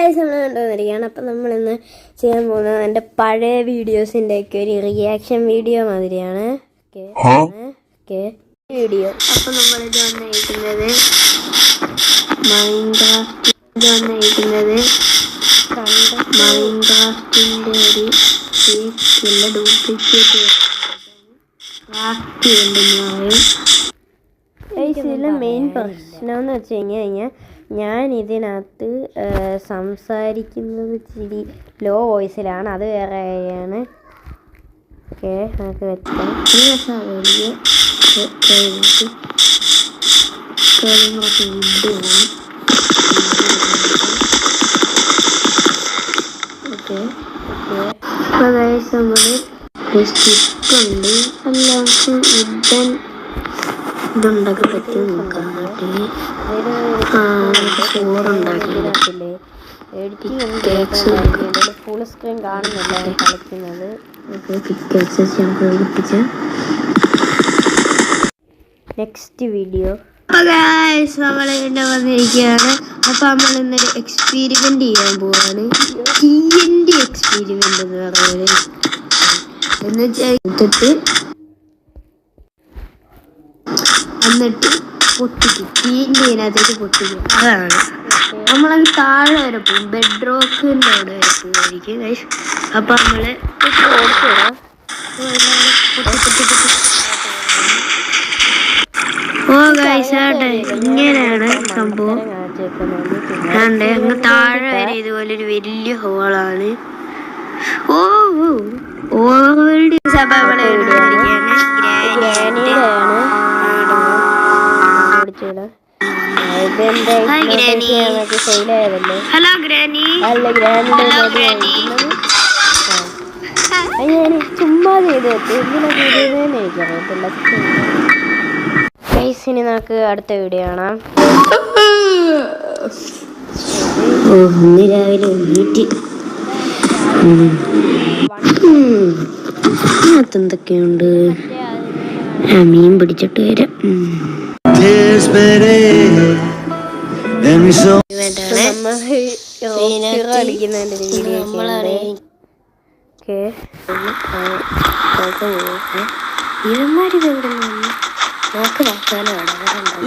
Guys നമ്മൾ കണ്ടുവന്നിരിക്കുകയാണ്. അപ്പം നമ്മളിന്ന് ചെയ്യാൻ പോകുന്നത് എൻ്റെ പഴയ വീഡിയോസിൻ്റെയൊക്കെ ഒരു റിയാക്ഷൻ വീഡിയോ മാതിരിയാണ്. വീഡിയോ അപ്പം നമ്മളിത് വന്നിരിക്കുന്നത് മൈൻക്രാഫ്റ്റിൻ്റെ ഒരു ഫേക്കുള്ള ഡ്യൂപ്ലിക്കേറ്റ് ഉണ്ടെന്ന് പറയും. ഇതിലെ മെയിൻ പ്രശ്നം എന്ന് വെച്ച് കഴിഞ്ഞാൽ ഞാൻ ഇതിനകത്ത് സംസാരിക്കുന്നത് ഇച്ചിരി ലോ വോയിസിലാണ്. അത് വേറെ കാര്യമാണ്. ഓക്കെ, നമുക്ക് വെച്ചാൽ ഓക്കെ അപ്പോൾ ഗൈസ് നമ്മൾ സ്റ്റിക്കുണ്ട് എല്ലാവർക്കും ഇതുണ്ടാക്കാൻ പറ്റി നോക്കാം. നാട്ടിൽ ചോറുണ്ടാക്കില്ലേ ഫുൾ സ്ക്രീൻ കാണുന്നില്ല കളിക്കുന്നത്. നെക്സ്റ്റ് വീഡിയോ നമ്മൾ ഇവിടെ വന്നിരിക്കുകയാണ്. അപ്പോൾ നമ്മൾ ഇന്നൊരു എക്സ്പെരിമെൻ്റ് ചെയ്യാൻ പോവാണ്. TNT എക്സ്പെരിമെൻ്റ് എന്ന് പറയുന്നത് എന്ന് വെച്ചാൽ എന്നിട്ട് പൊട്ടിക്കും. TNT പൊട്ടിക്കും. അതാണ് നമ്മളത് താഴെ വരെ പോകും. ബെഡ് റോക്കിൻ്റെ അവിടെ വരെ പോകുമായിരിക്കും. അപ്പം നമ്മൾ ഇങ്ങനെയാണ് സംഭവം. അങ്ങ് താഴെ വരെ ഇതുപോലൊരു വലിയ ഹോളാണ്. Hello granny. ചുമ്മാ ചെയ്ത് എനിക്കറിയത്തില്ല. ഇനി നമുക്ക് അടുത്ത വീഡിയോ കാണാം. ഇന്ന് രാവിലെ എന്തൊക്കെയുണ്ട്. മീൻ പിടിച്ചിട്ട് വരാം.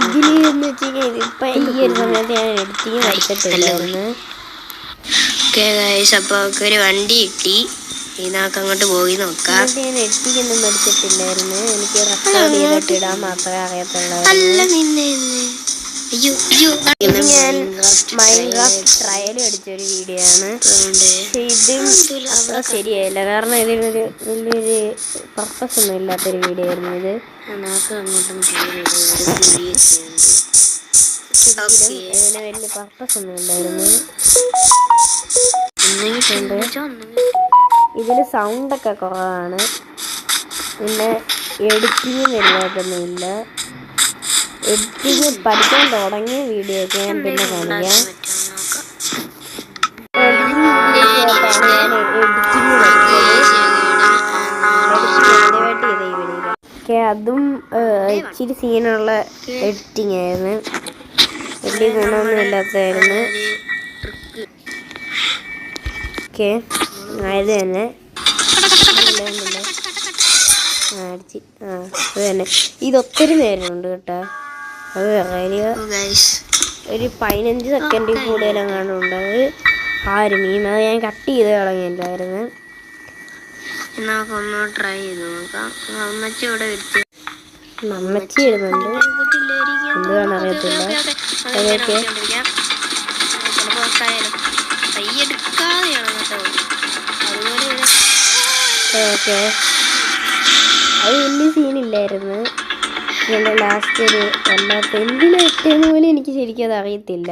ഇതിലെന്ന് വെച്ച് കഴിഞ്ഞാൽ ഇപ്പം ഈ ഒരു സമയത്ത് ഞാൻ എഡിറ്റിങ് പഠിച്ചിട്ടില്ലായിരുന്നു. അപ്പോൾ ഒരു വണ്ടി കിട്ടി. ഇതിനൊക്കെ അങ്ങോട്ട് പോയി നോക്കാം. ഞാൻ എഡിറ്റിംഗ് ഒന്നും പഠിച്ചിട്ടില്ലായിരുന്നു. എനിക്ക് റെക്കോർഡ് ചെയ്തിട്ട് ഇടാൻ മാത്രമേ അറിയത്തുള്ളൂ. ഞാൻ മൈൻക്രാഫ്റ്റ് ട്രയൽ അടിച്ചൊരു വീഡിയോ ആണ്. ഇതും അത്ര ശരിയായില്ല. കാരണം ഇതിനൊരു വലിയൊരു പർപ്പസ് ഒന്നും ഇല്ലാത്തൊരു വീഡിയോ ആയിരുന്നു ഇത്. ഇതിന് വലിയ പർപ്പസ് ഒന്നും ഇല്ലായിരുന്നു. ഇതിൽ സൗണ്ടൊക്കെ കുറവാണ്. പിന്നെ എഡിറ്റിങ് വലുതായിട്ടൊന്നുമില്ല. എഡിറ്റിങ് പഠിക്കാൻ തുടങ്ങിയ വീഡിയോ ഒക്കെ ഞാൻ പിന്നെ കാണിക്കാം. അതും ഇച്ചിരി സീനുള്ള എഡിറ്റിംഗ് ആയിരുന്നു. വലിയ ഗുണമൊന്നും ഇല്ലാത്തതായിരുന്നു. ഓക്കെ, ആയത് തന്നെ അത് തന്നെ. ഇതൊത്തിരി നേരമുണ്ട് കേട്ടോ. അത് ഒരു 15 സെക്കൻഡിൽ കൂടുതലെങ്ങാനും ഉണ്ട്. അത് മീൻ അത് ഞാൻ കട്ട് ചെയ്ത് കളഞ്ഞില്ലായിരുന്നു. നമുക്കൊന്ന് ട്രൈ ചെയ്ത് നോക്കാം. അമ്മച്ചി ഇവിടെ അമ്മച്ചി ഇടുന്നുണ്ട്. എന്തുവാണെന്ന് അറിയത്തില്ല. അതൊക്കെ ഓക്കെ, അത് വലിയ സീനില്ലായിരുന്നു. എൻ്റെ ലാസ്റ്റ് ഒരു വല്ലാത്ത എന്തിനാ ഇട്ടേന്ന് പോലും എനിക്ക് ശരിക്കും അത് അറിയത്തില്ല.